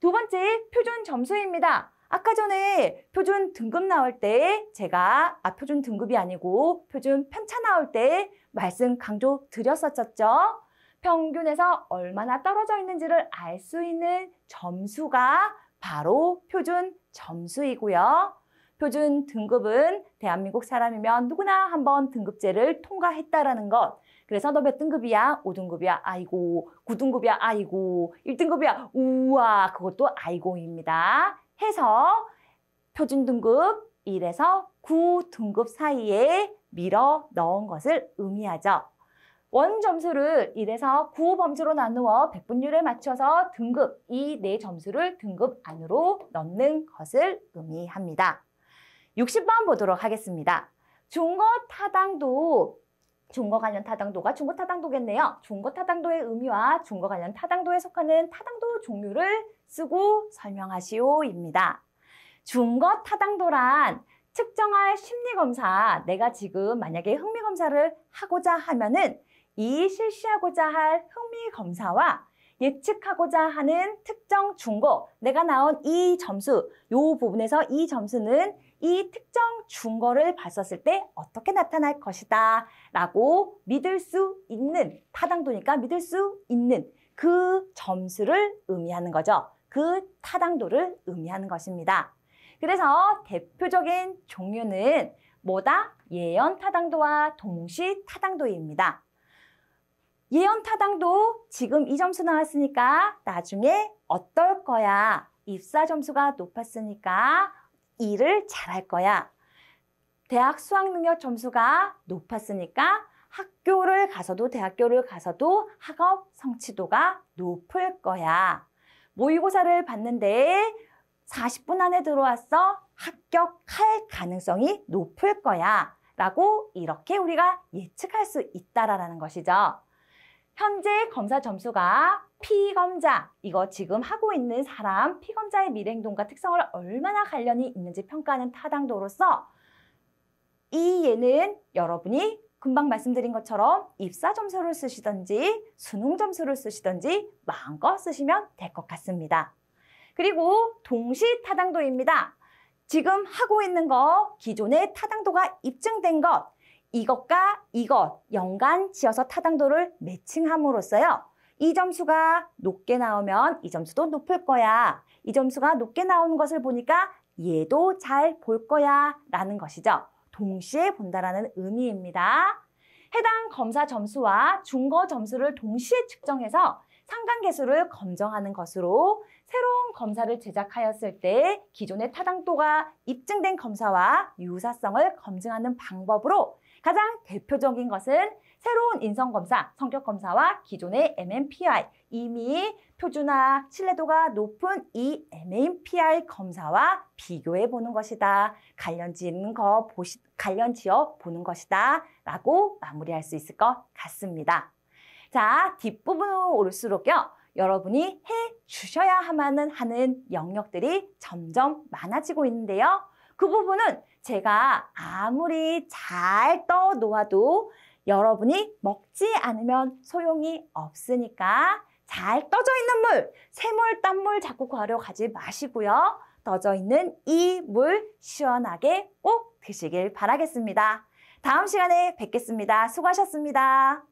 2번째, 표준 점수입니다. 아까 전에 표준 등급 나올 때 제가 표준 등급이 아니고 표준 편차 나올 때 말씀 강조 드렸었죠. 평균에서 얼마나 떨어져 있는지를 알 수 있는 점수가 바로 표준 점수이고요. 표준 등급은 대한민국 사람이면 누구나 한번 등급제를 통과했다라는 것. 그래서 너 몇 등급이야? 5등급이야? 아이고. 9등급이야? 아이고. 1등급이야? 우와. 그것도 아이고입니다. 해서 표준 등급 1에서 9등급 사이에 밀어 넣은 것을 의미하죠. 원 점수를 1에서 9 범주로 나누어 100분율에 맞춰서 등급, 이 4점수를 등급 안으로 넣는 것을 의미합니다. 60번 보도록 하겠습니다. 중거 타당도, 중거 관련 타당도가 중거 타당도겠네요. 중거 타당도의 의미와 중거 관련 타당도에 속하는 타당도 종류를 쓰고 설명하시오입니다. 중거 타당도란 측정할 심리검사, 내가 지금 만약에 흥미검사를 하고자 하면은 이 실시하고자 할 흥미검사와 예측하고자 하는 특정 중거, 내가 나온 이 점수, 이 부분에서 이 점수는 이 특정 중거를 봤었을 때 어떻게 나타날 것이다 라고 믿을 수 있는, 타당도니까 믿을 수 있는 그 점수를 의미하는 거죠. 그 타당도를 의미하는 것입니다. 그래서 대표적인 종류는 뭐다? 예언 타당도와 동시 타당도입니다. 예언 타당도 지금 이 점수 나왔으니까 나중에 어떨 거야. 입사 점수가 높았으니까 일을 잘할 거야. 대학 수학능력 점수가 높았으니까 학교를 가서도 대학교를 가서도 학업 성취도가 높을 거야. 모의고사를 봤는데 40분 안에 들어왔어. 합격할 가능성이 높을 거야. 라고 이렇게 우리가 예측할 수 있다라는 것이죠. 현재 검사 점수가 피검자, 이거 지금 하고 있는 사람, 피검자의 미래행동과 특성을 얼마나 관련이 있는지 평가하는 타당도로서 이 예는 여러분이 금방 말씀드린 것처럼 입사 점수를 쓰시든지 수능 점수를 쓰시든지 마음껏 쓰시면 될 것 같습니다. 그리고 동시 타당도입니다. 지금 하고 있는 거, 기존의 타당도가 입증된 것, 이것과 이것 연관 지어서 타당도를 매칭함으로써요. 이 점수가 높게 나오면 이 점수도 높을 거야. 이 점수가 높게 나오는 것을 보니까 얘도 잘 볼 거야 라는 것이죠. 동시에 본다라는 의미입니다. 해당 검사 점수와 준거 점수를 동시에 측정해서 상관계수를 검정하는 것으로 새로운 검사를 제작하였을 때 기존의 타당도가 입증된 검사와 유사성을 검증하는 방법으로 가장 대표적인 것은 새로운 인성검사, 성격검사와 기존의 MMPI, 이미 표준화, 신뢰도가 높은 이 MMPI 검사와 비교해 보는 것이다. 관련 지어 보는 것이다. 라고 마무리할 수 있을 것 같습니다. 자, 뒷부분으로 올수록요. 여러분이 해 주셔야만 하는 영역들이 점점 많아지고 있는데요. 그 부분은 제가 아무리 잘 떠놓아도 여러분이 먹지 않으면 소용이 없으니까 잘 떠져 있는 물, 새물, 딴물 자꾸 구하려 가지 마시고요. 떠져 있는 이 물 시원하게 꼭 드시길 바라겠습니다. 다음 시간에 뵙겠습니다. 수고하셨습니다.